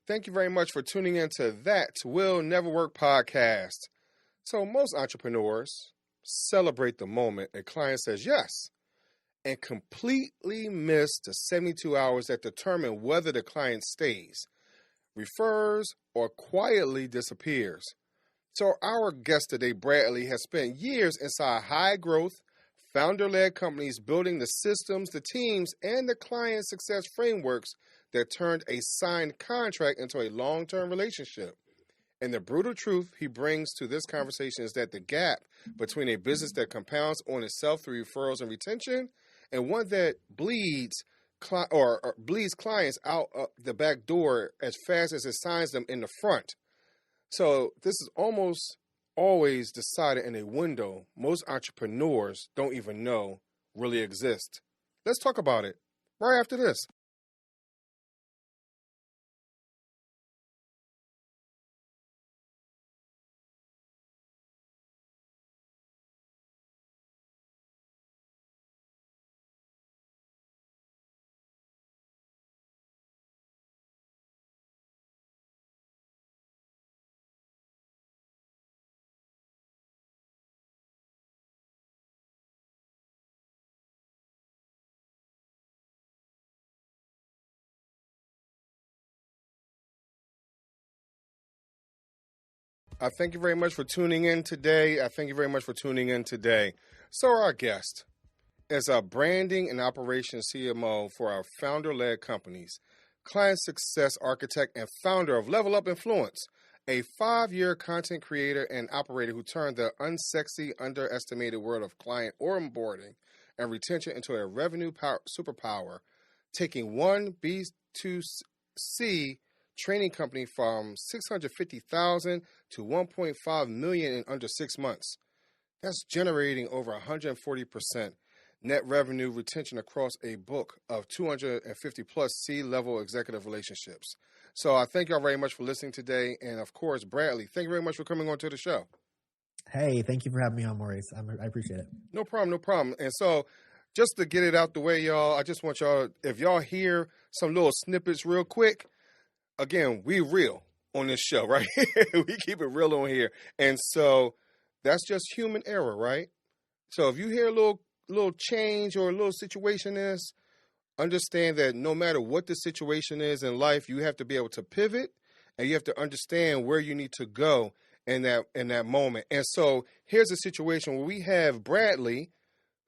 Thank you very much for tuning in to That Will Nevr Work podcast. So most entrepreneurs celebrate the moment a client says yes and completely miss the 72 hours that determine whether the client stays, refers, or quietly disappears. So our guest today, Bradley, has spent years inside high-growth, founder-led companies building the systems, the teams, and the client success frameworks that turned a signed contract into a long-term relationship. And the brutal truth he brings to this conversation is that the gap between a business that compounds on itself through referrals and retention and one that bleeds clients out the back door as fast as it signs them in the front. So this is almost always decided in a window most entrepreneurs don't even know really exist. Let's talk about it right after this. I thank you very much for tuning in today. So our guest is a branding and operations CMO for our founder-led companies, client success architect and founder of Level Up Influence, a 5-year content creator and operator who turned the unsexy, underestimated world of client onboarding and retention into a revenue superpower, taking one B2C training company from $650,000 to $1.5 million in under 6 months. That's generating over 140% net revenue retention across a book of 250 plus C-level executive relationships. So I thank y'all very much for listening today. And of course, Bradley, thank you very much for coming on to the show. Hey, thank you for having me on, Maurice. I appreciate it. No problem. And so just to get it out the way, y'all, I just want y'all, if y'all hear some little snippets real quick, again, we real on this show, right? We keep it real on here. And so that's just human error, right? So if you hear a little change or a little situation is, understand that no matter what the situation is in life, you have to be able to pivot and you have to understand where you need to go in that moment. And so here's a situation where we have Bradley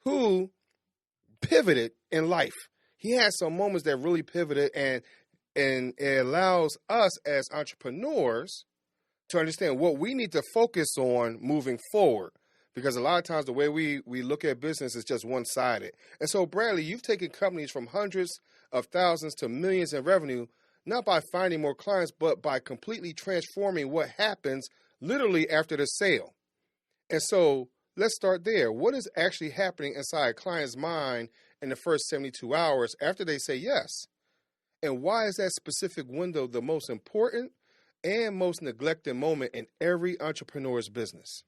who pivoted in life. He had some moments that really pivoted, and it allows us as entrepreneurs to understand what we need to focus on moving forward. Because a lot of times the way we look at business is just one-sided. And so, Bradley, you've taken companies from hundreds of thousands to millions in revenue, not by finding more clients, but by completely transforming what happens literally after the sale. And so let's start there. What is actually happening inside a client's mind in the first 72 hours after they say yes? And why is that specific window the most important and most neglected moment in every entrepreneur's business?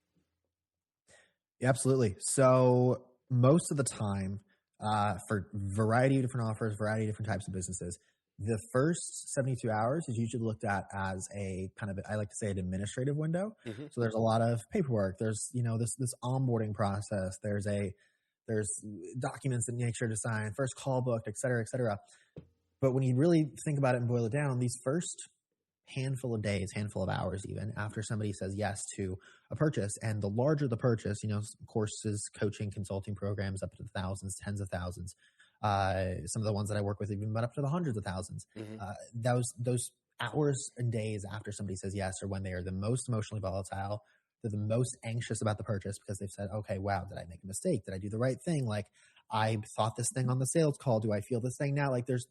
Yeah, absolutely. So most of the time, for variety of different offers, variety of different types of businesses, the first 72 hours is usually looked at as a kind of, I like to say, an administrative window. Mm-hmm. So there's a lot of paperwork. There's, this onboarding process. There's documents that make sure to sign, first call booked, et cetera, et cetera. But when you really think about it and boil it down, these first handful of days, handful of hours even, after somebody says yes to a purchase, and the larger the purchase, courses, coaching, consulting programs up to the thousands, tens of thousands, some of the ones that I work with even went up to the hundreds of thousands. Mm-hmm. Those hours and days after somebody says yes are when they are the most emotionally volatile. They're the most anxious about the purchase because they've said, okay, wow, did I make a mistake? Did I do the right thing? Like, I thought this thing on the sales call. Do I feel this thing now? Like there's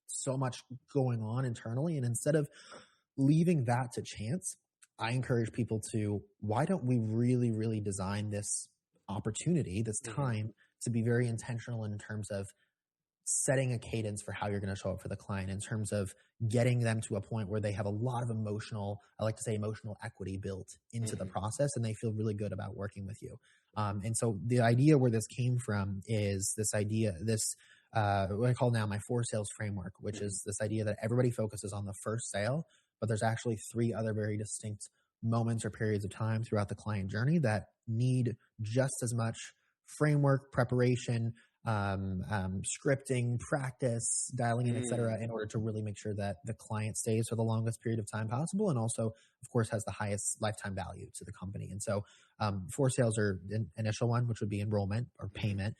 so much going on internally. And instead of leaving that to chance, I encourage people to, why don't we really, really design this opportunity, this time, to be very intentional in terms of setting a cadence for how you're going to show up for the client, in terms of getting them to a point where they have a lot of emotional equity built into the process, and they feel really good about working with you. And so the idea where this came from is this what I call now my 4 sales framework, which is this idea that everybody focuses on the first sale, but there's actually 3 other very distinct moments or periods of time throughout the client journey that need just as much framework, preparation, scripting, practice, dialing in, et cetera, in order to really make sure that the client stays for the longest period of time possible, and also, of course, has the highest lifetime value to the company. And so 4 sales are the initial one, which would be enrollment or payment.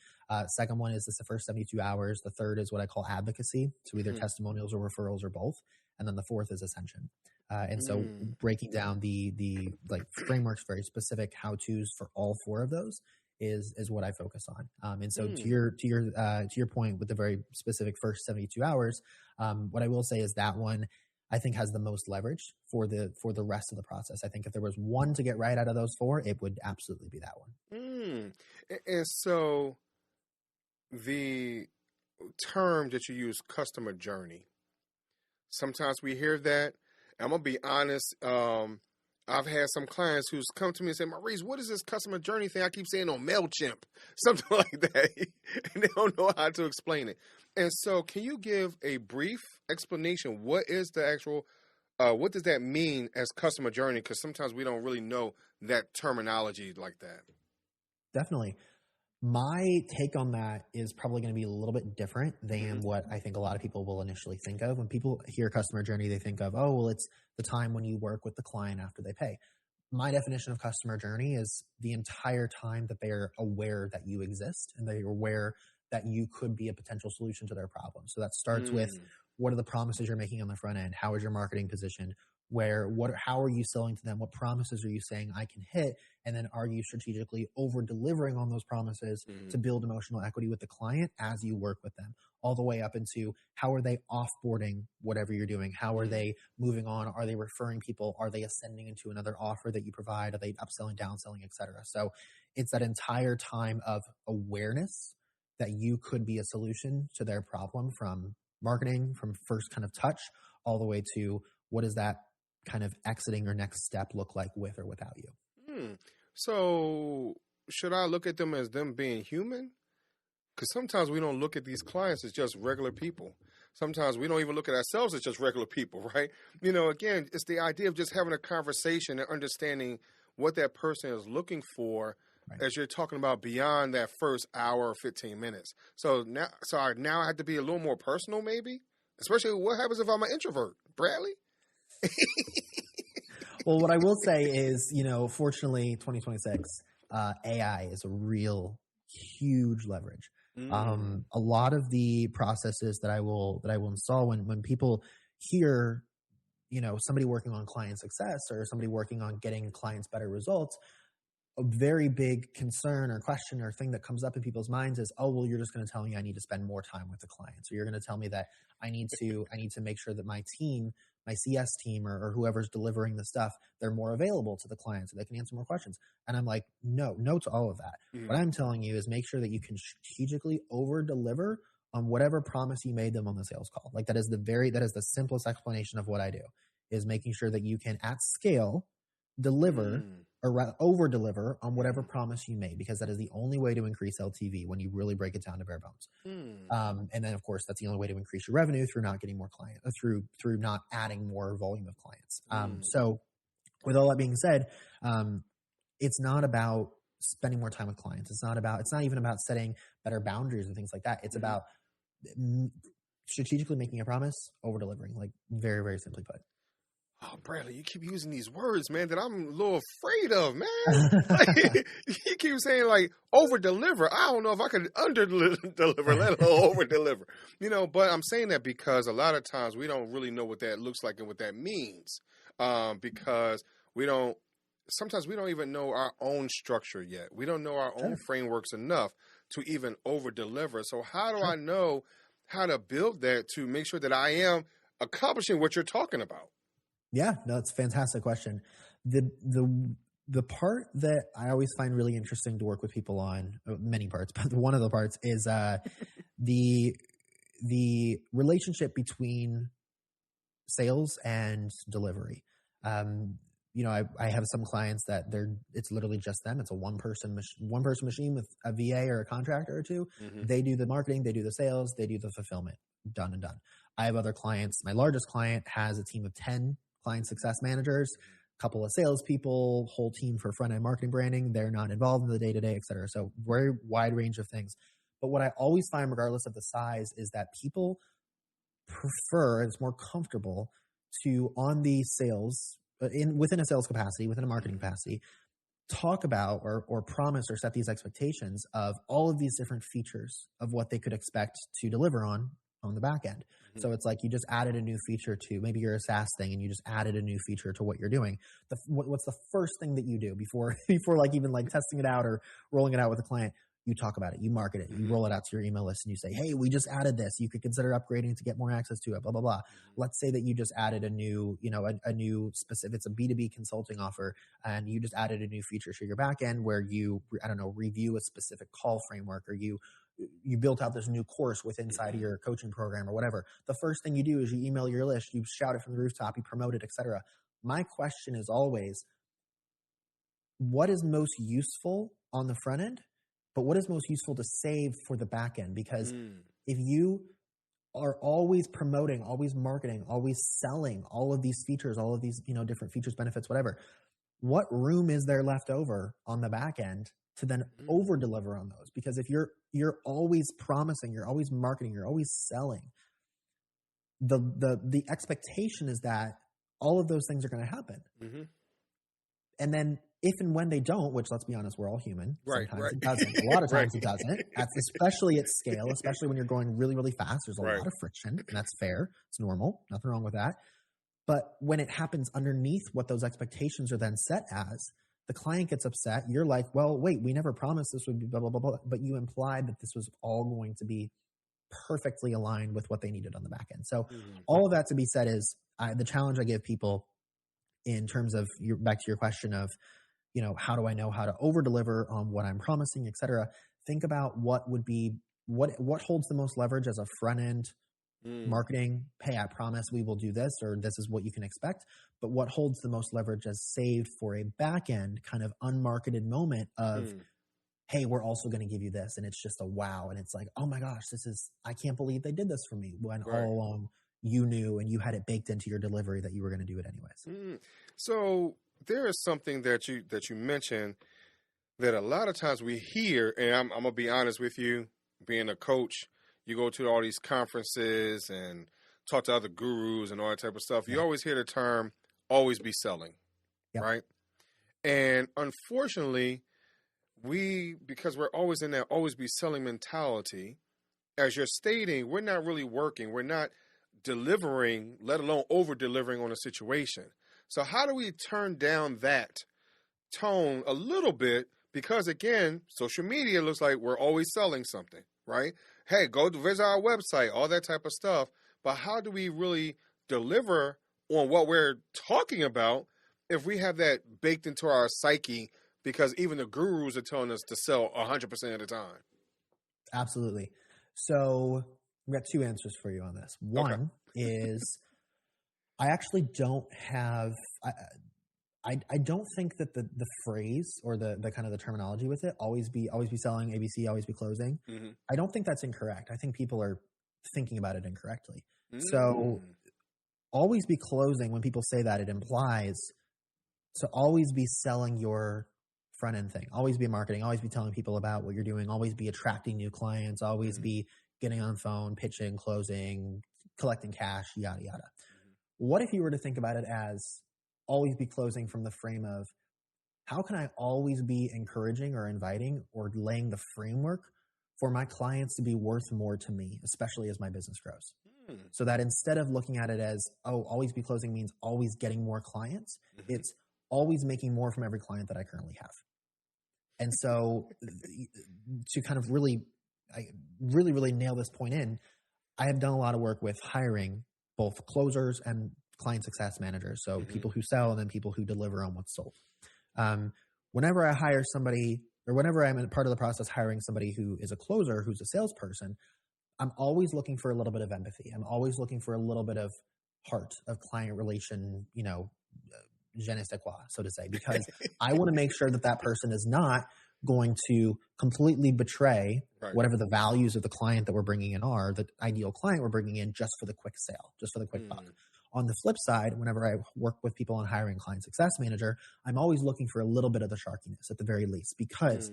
Second one is the first 72 hours. The third is what I call advocacy, so either testimonials or referrals or both. And then the fourth is ascension. And so breaking down the like frameworks, very specific how-tos for all 4 of those is what I focus on. And so to your point with the very specific first 72 hours, what I will say is that one I think has the most leverage for the rest of the process. I think if there was one to get right out of those 4, it would absolutely be that one. And so the term that you use, customer journey, sometimes we hear that. I'm going to be honest. I've had some clients who's come to me and say, Maurice, what is this customer journey thing I keep saying on MailChimp? Something like that. And they don't know how to explain it. And so can you give a brief explanation? What is the actual, what does that mean as customer journey? Because sometimes we don't really know that terminology like that. Definitely. My take on that is probably going to be a little bit different than what I think a lot of people will initially think of. When people hear customer journey, they think of, oh, well, it's the time when you work with the client after they pay. My definition of customer journey is the entire time that they're aware that you exist and they're aware that you could be a potential solution to their problem. So that starts with, what are the promises you're making on the front end? How is your marketing position? How are you selling to them? What promises are you saying I can hit? And then are you strategically over delivering on those promises to build emotional equity with the client as you work with them, all the way up into how are they offboarding whatever you're doing? How are they moving on? Are they referring people? Are they ascending into another offer that you provide? Are they upselling, downselling, et cetera? So it's that entire time of awareness that you could be a solution to their problem, from marketing, from first kind of touch, all the way to what does that kind of exiting or next step look like with or without you. So should I look at them as them being human? Because sometimes we don't look at these clients as just regular people. Sometimes we don't even look at ourselves as just regular people, right? You know, again, it's the idea of just having a conversation and understanding what that person is looking for, right, as you're talking about beyond that first hour or 15 minutes. So now I have to be a little more personal, maybe? Especially what happens if I'm an introvert? Bradley? Well, what I will say is, fortunately, 2026, AI is a real huge leverage. A lot of the processes that I will install when people hear, somebody working on client success or somebody working on getting clients better results, a very big concern or question or thing that comes up in people's minds is, oh, well, you're just going to tell me I need to spend more time with the client. So you're going to tell me that I need to make sure that my team, my CS team or whoever's delivering the stuff, they're more available to the client so they can answer more questions. And I'm like, no to all of that. What I'm telling you is make sure that you can strategically over deliver on whatever promise you made them on the sales call. Like that is the simplest explanation of what I do, is making sure that you can at scale deliver or over deliver on whatever promise you made, because that is the only way to increase LTV when you really break it down to bare bones. And then of course that's the only way to increase your revenue, through not getting more clients, through not adding more volume of clients. So with all that being said, it's not about spending more time with clients. It's not even about setting better boundaries and things like that. It's about strategically making a promise, over delivering, like very, very simply put. Oh, Bradley, you keep using these words, man, that I'm a little afraid of, man. Like, you keep saying, like, over-deliver. I don't know if I could under-deliver, let alone over-deliver. But I'm saying that because a lot of times we don't really know what that looks like and what that means, because sometimes we don't even know our own structure yet. We don't know our own frameworks enough to even over-deliver. So how do I know how to build that to make sure that I am accomplishing what you're talking about? Yeah, no, it's a fantastic question. The part that I always find really interesting to work with people on, many parts, but one of the parts is the relationship between sales and delivery. I have some clients that it's literally just them. It's a one person machine with a VA or a contractor or two. Mm-hmm. They do the marketing, they do the sales, they do the fulfillment. Done and done. I have other clients. My largest client has a team of 10 client success managers, a couple of salespeople, whole team for front end marketing branding. They're not involved in the day to day, et cetera. So very wide range of things. But what I always find, regardless of the size, is that people prefer, it's more comfortable to, on the sales, within a sales capacity, within a marketing capacity, talk about or promise or set these expectations of all of these different features of what they could expect to deliver on the back end. Mm-hmm. So it's like you just added a new feature to, maybe you're a SaaS thing and you just added a new feature to what you're doing. What's the first thing that you do before like even like testing it out or rolling it out with a client? You talk about it, you market it, you roll it out to your email list and you say, hey, we just added this. You could consider upgrading to get more access to it, blah, blah, blah. Let's say that you just added a new, a new specific, it's a B2B consulting offer, and you just added a new feature to your back end where you, review a specific call framework, or you built out this new course inside of your coaching program or whatever. The first thing you do is you email your list, you shout it from the rooftop, you promote it, etc. My question is always, what is most useful on the front end? But what is most useful to save for the back end? Because if you are always promoting, always marketing, always selling all of these features, all of these, different features, benefits, whatever, what room is there left over on the back end to then over deliver on those? Because if you're always promising, you're always marketing, you're always selling, the expectation is that all of those things are going to happen. Mm-hmm. And then if and when they don't, which, let's be honest, we're all human. Sometimes it doesn't. A lot of times it doesn't, especially at scale, especially when you're going really, really fast. There's a lot of friction, and that's fair. It's normal. Nothing wrong with that. But when it happens underneath what those expectations are then set as, the client gets upset. You're like, well, wait, we never promised this would be blah, blah, blah, blah. But you implied that this was all going to be perfectly aligned with what they needed on the back end. So all of that to be said is the challenge I give people in terms of back to your question of, how do I know how to over deliver on what I'm promising, et cetera? Think about what holds the most leverage as a front end marketing. Hey, I promise we will do this, or this is what you can expect. But what holds the most leverage as saved for a back end kind of unmarketed moment of, hey, we're also going to give you this. And it's just a wow. And it's like, oh my gosh, I can't believe they did this for me, when all along you knew and you had it baked into your delivery that you were going to do it anyways. So there is something that you mentioned that a lot of times we hear, and I'm going to be honest with you, being a coach, you go to all these conferences and talk to other gurus and all that type of stuff. You always hear the term always be selling, right? And unfortunately, because we're always in that always be selling mentality, as you're stating, we're not really working. We're not delivering, let alone over delivering on a situation. So how do we turn down that tone a little bit? Because again, social media looks like we're always selling something, right? Hey, go to visit our website, all that type of stuff. But how do we really deliver on what we're talking about if we have that baked into our psyche? Because even the gurus are telling us to sell 100% of the time. Absolutely. So we've got two answers for you on this. One is, I actually don't have, I don't think that the phrase or the kind of the terminology with it, always be selling, ABC, always be closing. I don't think that's incorrect. I think people are thinking about it incorrectly. So always be closing, when people say that, it implies to always be selling your front end thing, always be marketing, always be telling people about what you're doing, always be attracting new clients, always be getting on phone, pitching, closing, collecting cash, yada, yada. What if you were to think about it as always be closing from the frame of, how can I always be encouraging or inviting or laying the framework for my clients to be worth more to me, especially as my business grows? So that instead of looking at it as, always be closing means always getting more clients, it's always making more from every client that I currently have. And so to kind of really nail this point in, I have done a lot of work with hiring both closers and client success managers. So people who sell and then people who deliver on what's sold. Whenever I hire somebody, or whenever I'm in part of the process hiring somebody who is a closer, who's a salesperson, I'm always looking for a little bit of empathy. I'm always looking for a little bit of heart, of client relation, je ne sais quoi, so to say, because I want to make sure that that person is not going to completely betray whatever the values of the client that we're bringing in are, the ideal client we're bringing in, just for the quick sale, just for the quick buck. On the flip side, whenever I work with people on hiring client success manager, I'm always looking for a little bit of the sharkiness at the very least, because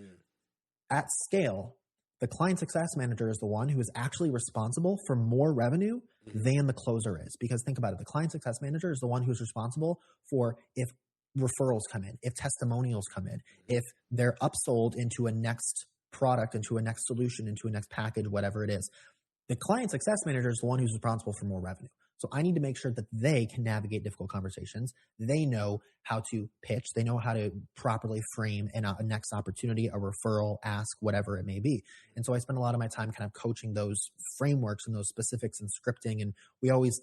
at scale, the client success manager is the one who is actually responsible for more revenue than the closer is. Because think about it, the client success manager is the one who's responsible for if referrals come in, if testimonials come in, if they're upsold into a next product, into a next solution, into a next package, whatever it is. The client success manager is the one who's responsible for more revenue. So I need to make sure that they can navigate difficult conversations. They know how to pitch. They know how to properly frame a next opportunity, a referral, ask, whatever it may be. And so I spend a lot of my time kind of coaching those frameworks and those specifics and scripting. And we always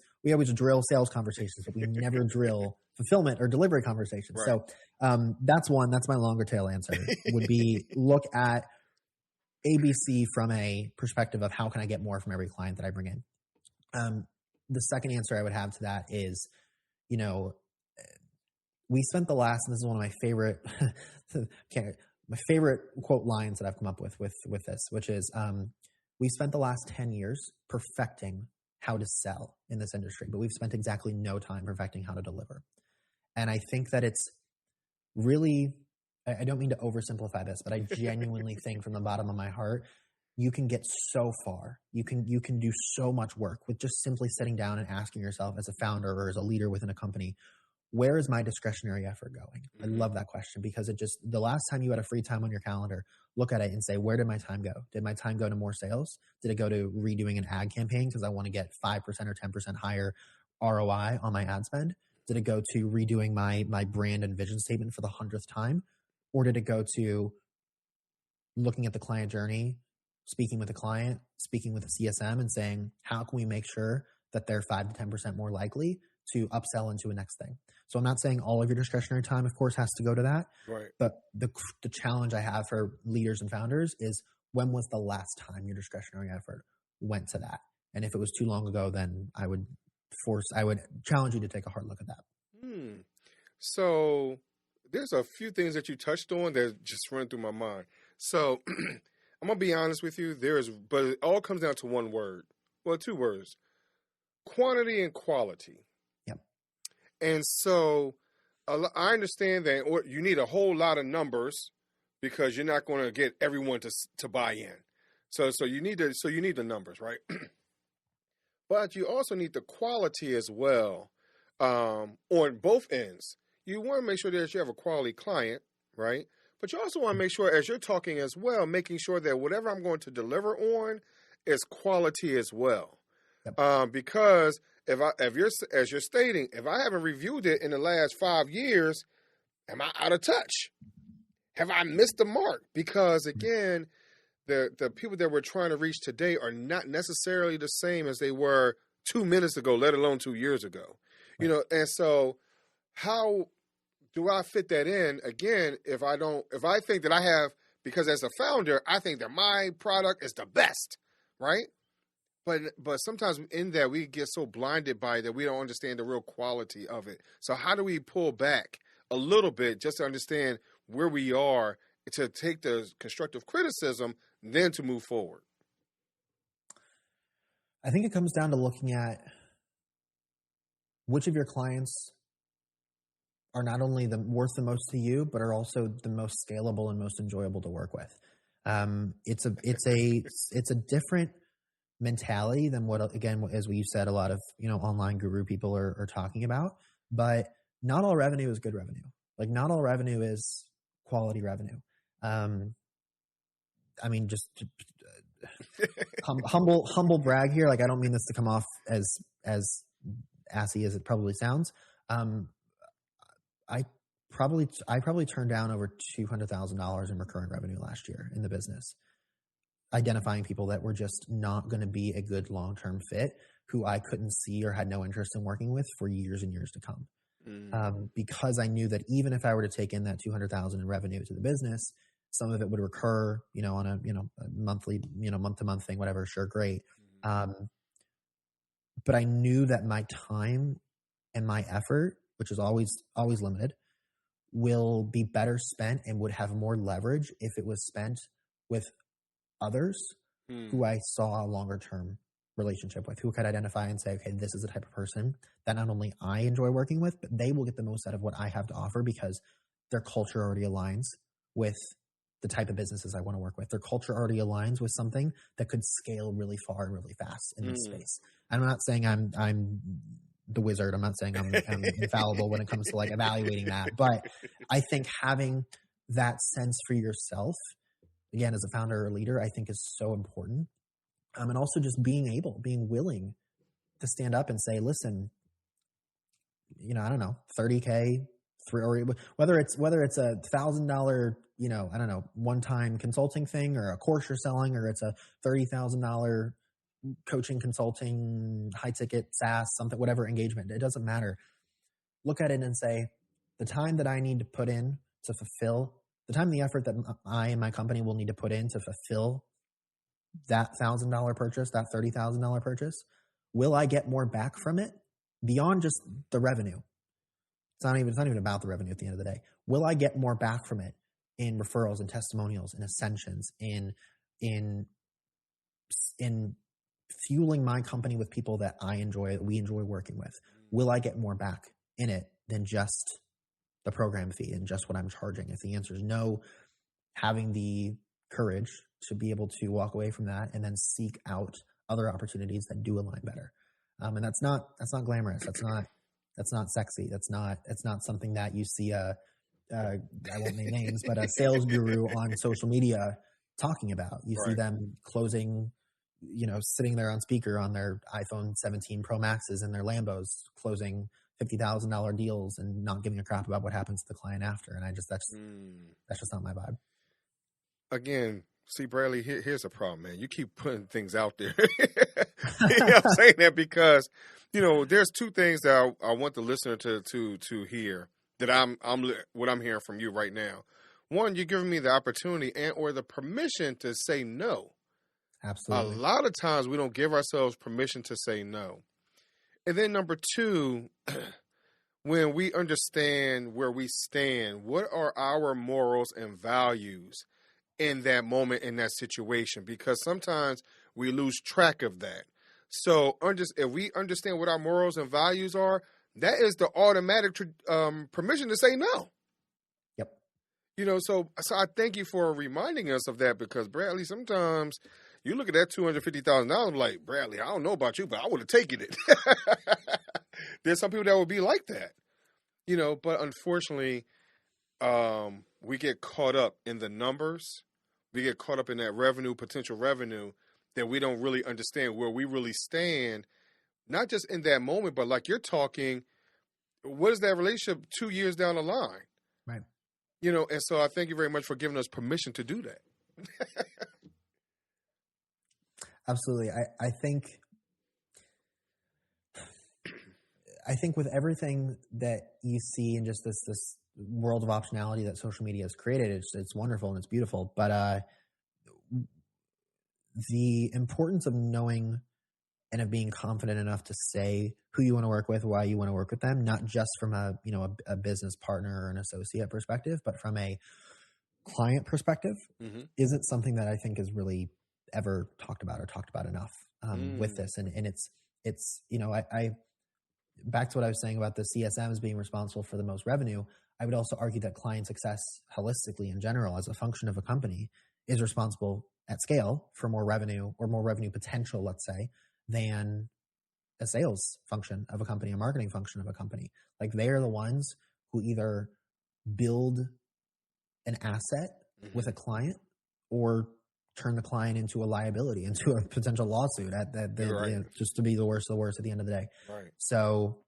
drill sales conversations, but we never drill fulfillment or delivery conversations. Right. So that's one. That's my longer tail answer would be look at ABC from a perspective of how can I get more from every client that I bring in. The second answer I would have to that is, we spent the last, and this is one of my favorite, my favorite quote lines that I've come up with this, which is, we spent the last 10 years perfecting how to sell in this industry, but we've spent exactly no time perfecting how to deliver. And I think that it's really, I don't mean to oversimplify this, but I genuinely think from the bottom of my heart, you can get so far. You can do so much work with just simply sitting down and asking yourself as a founder or as a leader within a company, where is my discretionary effort going? I love that question, because the last time you had a free time on your calendar, look at it and say, where did my time go? Did my time go to more sales? Did it go to redoing an ad campaign because I want to get 5% or 10% higher ROI on my ad spend? Did it go to redoing my brand and vision statement for the 100th time? Or did it go to looking at the client journey, speaking with the client, speaking with the CSM, and saying, how can we make sure that they're 5 to 10% more likely to upsell into a next thing? So I'm not saying all of your discretionary time, of course, has to go to that. Right. But the challenge I have for leaders and founders is, when was the last time your discretionary effort went to that? And if it was too long ago, then I would challenge you to take a hard look at that. So there's a few things that you touched on that just run through my mind. So I'm going to be honest with you. But it all comes down to one word. Well, two words: quantity and quality. Yep. And so I understand that you need a whole lot of numbers, because you're not going to get everyone to buy in. So you need the numbers, right? But you also need the quality as well, on both ends. You want to make sure that you have a quality client, right? But you also want to make sure, as you're talking as well, making sure that whatever I'm going to deliver on is quality as well. Yep. Because as you're stating, if I haven't reviewed it in the last 5 years, am I out of touch? Have I missed the mark? Because again, the people that we're trying to reach today are not necessarily the same as they were 2 minutes ago, let alone 2 years ago. Right. And so how do I fit that in? Again, if I think that I have, because as a founder, I think that my product is the best, right? But sometimes in that we get so blinded by it that we don't understand the real quality of it. So how do we pull back a little bit just to understand where we are, to take the constructive criticism, then to move forward? I think it comes down to looking at which of your clients are not only worth the most to you, but are also the most scalable and most enjoyable to work with. It's a different mentality than what, again, as we said, a lot of online guru people are talking about. But not all revenue is good revenue. Like, not all revenue is quality revenue. I mean, just humble brag here. Like, I don't mean this to come off as assy as it probably sounds. I probably turned down over $200,000 in recurring revenue last year in the business, identifying people that were just not going to be a good long-term fit, who I couldn't see or had no interest in working with for years and years to come. Because I knew that even if I were to take in that $200,000 in revenue to the business, some of it would recur, on a monthly, month-to-month thing, whatever. Sure, great. But I knew that my time and my effort which is always limited, will be better spent and would have more leverage if it was spent with others who I saw a longer term relationship with, who could identify and say, okay, this is the type of person that not only I enjoy working with, but they will get the most out of what I have to offer because their culture already aligns with the type of businesses I want to work with. Their culture already aligns with something that could scale really far and really fast in this space. I'm not saying I'm the wizard. I'm not saying I'm infallible when it comes to like evaluating that, but I think having that sense for yourself, again, as a founder or leader, I think is so important. And also just being willing to stand up and say, listen, I don't know, 30K, or whether it's $1,000, I don't know, one-time consulting thing or a course you're selling, or it's a $30,000 coaching, consulting, high ticket, SaaS, something, whatever engagement, it doesn't matter. Look at it and say, the time that I need to put in to fulfill, the time and the effort that I and my company will need to put in to fulfill that $1,000 purchase, that $30,000 purchase, will I get more back from it beyond just the revenue? It's not even about the revenue at the end of the day. Will I get more back from it in referrals and testimonials and ascensions, in fueling my company with people that we enjoy working with? Will I get more back in it than just the program fee and just what I'm charging? If the answer is no, having the courage to be able to walk away from that and then seek out other opportunities that do align better. And that's not glamorous. That's not sexy. That's not something that you see I won't name names, but a sales guru on social media talking about. You see them closing, sitting there on speaker on their iPhone 17 Pro Maxes and their Lambos, closing $50,000 deals and not giving a crap about what happens to the client after. And that's just not my vibe. Again, see, Bradley, here's a problem, man. You keep putting things out there. I'm saying that because, there's two things that I want the listener to hear that what I'm hearing from you right now. One, you're giving me the opportunity or the permission to say no. Absolutely. A lot of times we don't give ourselves permission to say no. And then number two, when we understand where we stand, what are our morals and values in that moment, in that situation? Because sometimes we lose track of that. So if we understand what our morals and values are, that is the automatic permission to say no. Yep. So I thank you for reminding us of that, because Bradley, sometimes you look at that $250,000, like, Bradley, I don't know about you, but I would have taken it. There's some people that would be like that, but unfortunately, we get caught up in the numbers. We get caught up in that potential revenue, that we don't really understand where we really stand, not just in that moment, but like you're talking, what is that relationship 2 years down the line? Right. And so I thank you very much for giving us permission to do that. Absolutely. I think with everything that you see in just this world of optionality that social media has created, it's wonderful and it's beautiful. But the importance of knowing and of being confident enough to say who you want to work with, why you want to work with them, not just from a business partner or an associate perspective, but from a client perspective, isn't something that I think is really ever talked about enough with this. And it's I back to what I was saying about the CSMs being responsible for the most revenue. I would also argue that client success holistically in general, as a function of a company, is responsible at scale for more revenue or more revenue potential, let's say, than a sales function of a company, a marketing function of a company. Like, they are the ones who either build an asset with a client or turn the client into a liability, into a potential lawsuit just to be the worst of the worst at the end of the day. Right. So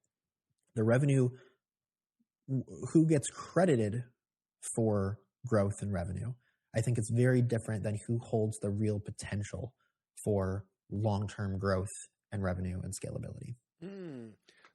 the revenue, who gets credited for growth and revenue, I think it's very different than who holds the real potential for long-term growth and revenue and scalability.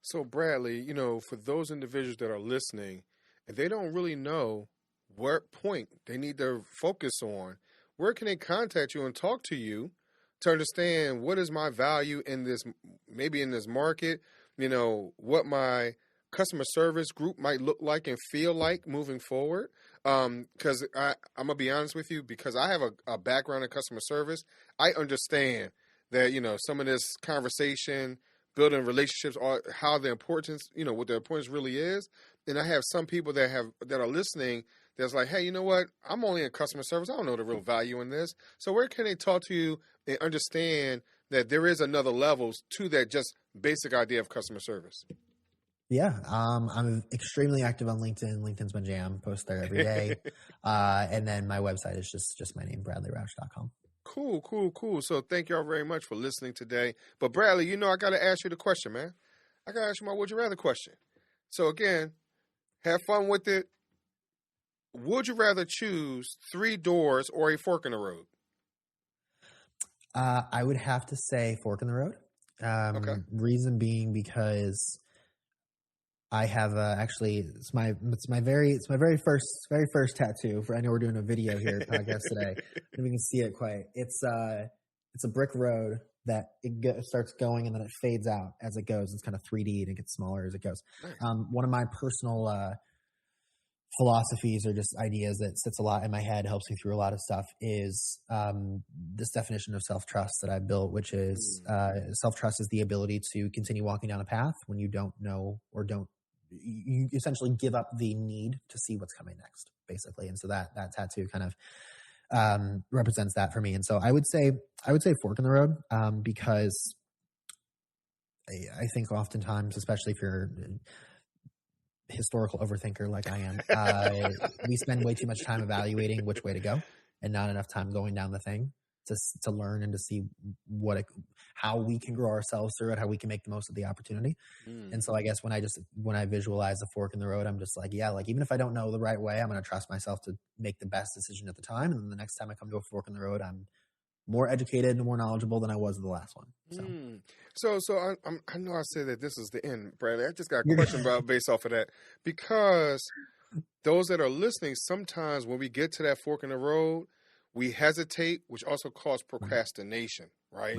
So Bradley, for those individuals that are listening, and they don't really know what point they need to focus on, where can they contact you and talk to you to understand what is my value in this, maybe in this market, what my customer service group might look like and feel like moving forward. Because I'm going to be honest with you, because I have a background in customer service, I understand that, some of this conversation, building relationships, or how the importance, what the importance really is. And I have some people that are listening that's like, hey, you know what? I'm only in customer service. I don't know the real value in this. So where can they talk to you and understand that there is another levels to that just basic idea of customer service? Yeah, I'm extremely active on LinkedIn. LinkedIn's my jam. Post there every day. And then my website is just my name, bradleyrausch.com. Cool. So thank y'all very much for listening today. But Bradley, I got to ask you the question, man. I got to ask you my would you rather question. So again, have fun with it. Would you rather choose 3 doors or a fork in the road? I would have to say fork in the road. Okay. Reason being because I have actually it's my very first tattoo. I know we're doing a video here podcast today, and we can see it quite. It's a brick road that starts going and then it fades out as it goes. It's kind of 3D and it gets smaller as it goes. Nice. One of my personal philosophies or just ideas that sits a lot in my head, helps me through a lot of stuff, is this definition of self-trust that I built, which is self-trust is the ability to continue walking down a path when you don't know or you essentially give up the need to see what's coming next, basically. And so that tattoo kind of represents that for me. And so I would say fork in the road, because I think oftentimes, especially if you're historical overthinker like I am, we spend way too much time evaluating which way to go and not enough time going down the thing to learn and to see how we can grow ourselves through it, how we can make the most of the opportunity. And so I guess when I visualize a fork in the road, I'm just like, yeah, like even if I don't know the right way, I'm going to trust myself to make the best decision at the time. And then the next time I come to a fork in the road, I'm more educated and more knowledgeable than I was in the last one. So I know I said that this is the end, Bradley. I just got a question based off of that, because those that are listening, sometimes when we get to that fork in the road, we hesitate, which also causes procrastination, right?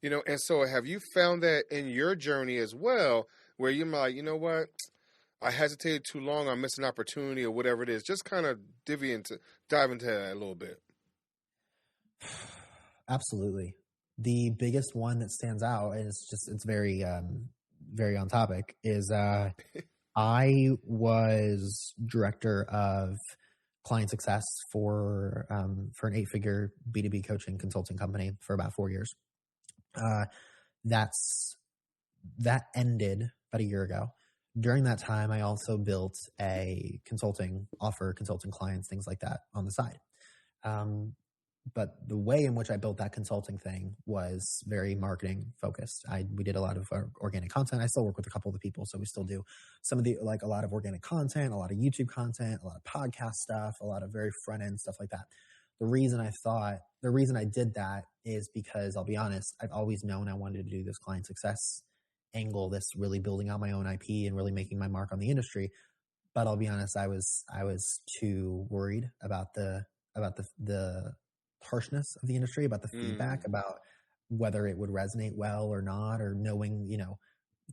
And so have you found that in your journey as well, where you're like, you know what, I hesitated too long, I missed an opportunity or whatever it is? Just kind of dive into that a little bit. Absolutely. The biggest one that stands out, and it's very, very on topic, is I was director of client success for an 8-figure B2B coaching consulting company for about 4 years. That ended about a year ago. During that time, I also built a consulting clients, things like that on the side. But the way in which I built that consulting thing was very marketing focused. We did a lot of organic content. I still work with a couple of the people, so we still do some of a lot of organic content, a lot of YouTube content, a lot of podcast stuff, a lot of very front end stuff like that. The reason I did that is because, I'll be honest, I've always known I wanted to do this client success angle, this really building out my own IP and really making my mark on the industry. But I'll be honest, I was too worried about the harshness of the industry, about the feedback, about whether it would resonate well or not, or knowing,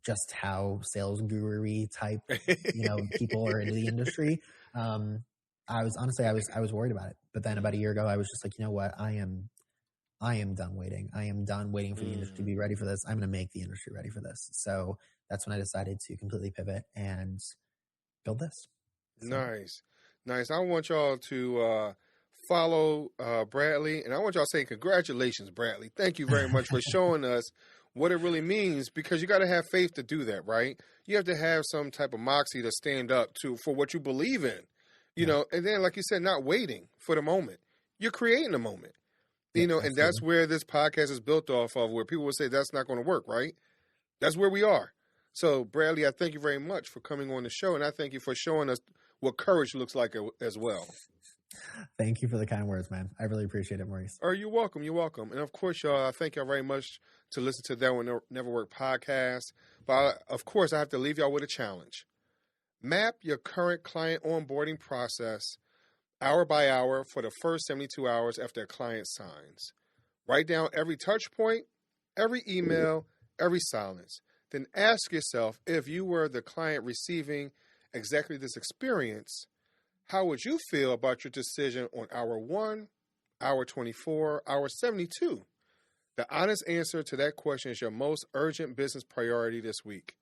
just how sales guru-y type, people are into the industry. I was worried about it. But then about a year ago, I was just like, you know what? I am done waiting. I am done waiting for the industry to be ready for this. I'm going to make the industry ready for this. So that's when I decided to completely pivot and build this. So. Nice. I want y'all to follow Bradley, and I want y'all to say congratulations, Bradley. Thank you very much for showing us what it really means, because you got to have faith to do that, right? You have to have some type of moxie to stand up for what you believe in, and then, like you said, not waiting for the moment. You're creating the moment, and that's where this podcast is built off of, where people will say that's not going to work, right? That's where we are. So, Bradley, I thank you very much for coming on the show, and I thank you for showing us what courage looks like as well. Thank you for the kind words, man. I really appreciate it, Maurice. Oh, you're welcome. And of course, y'all, I thank y'all very much to listen to That Will Nevr Work podcast. But of course, I have to leave y'all with a challenge. Map your current client onboarding process hour by hour for the first 72 hours after a client signs. Write down every touch point, every email, every silence. then ask yourself, if you were the client receiving exactly this experience, how would you feel about your decision on hour 1, hour 24, hour 72? The honest answer to that question is your most urgent business priority this week.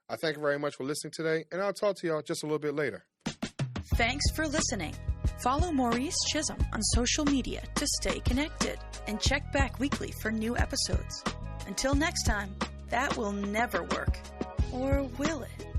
I thank you very much for listening today, and I'll talk to y'all just a little bit later. Thanks for listening. Follow Maurice Chisholm on social media to stay connected, and check back weekly for new episodes. Until next time, that will never work. Or will it?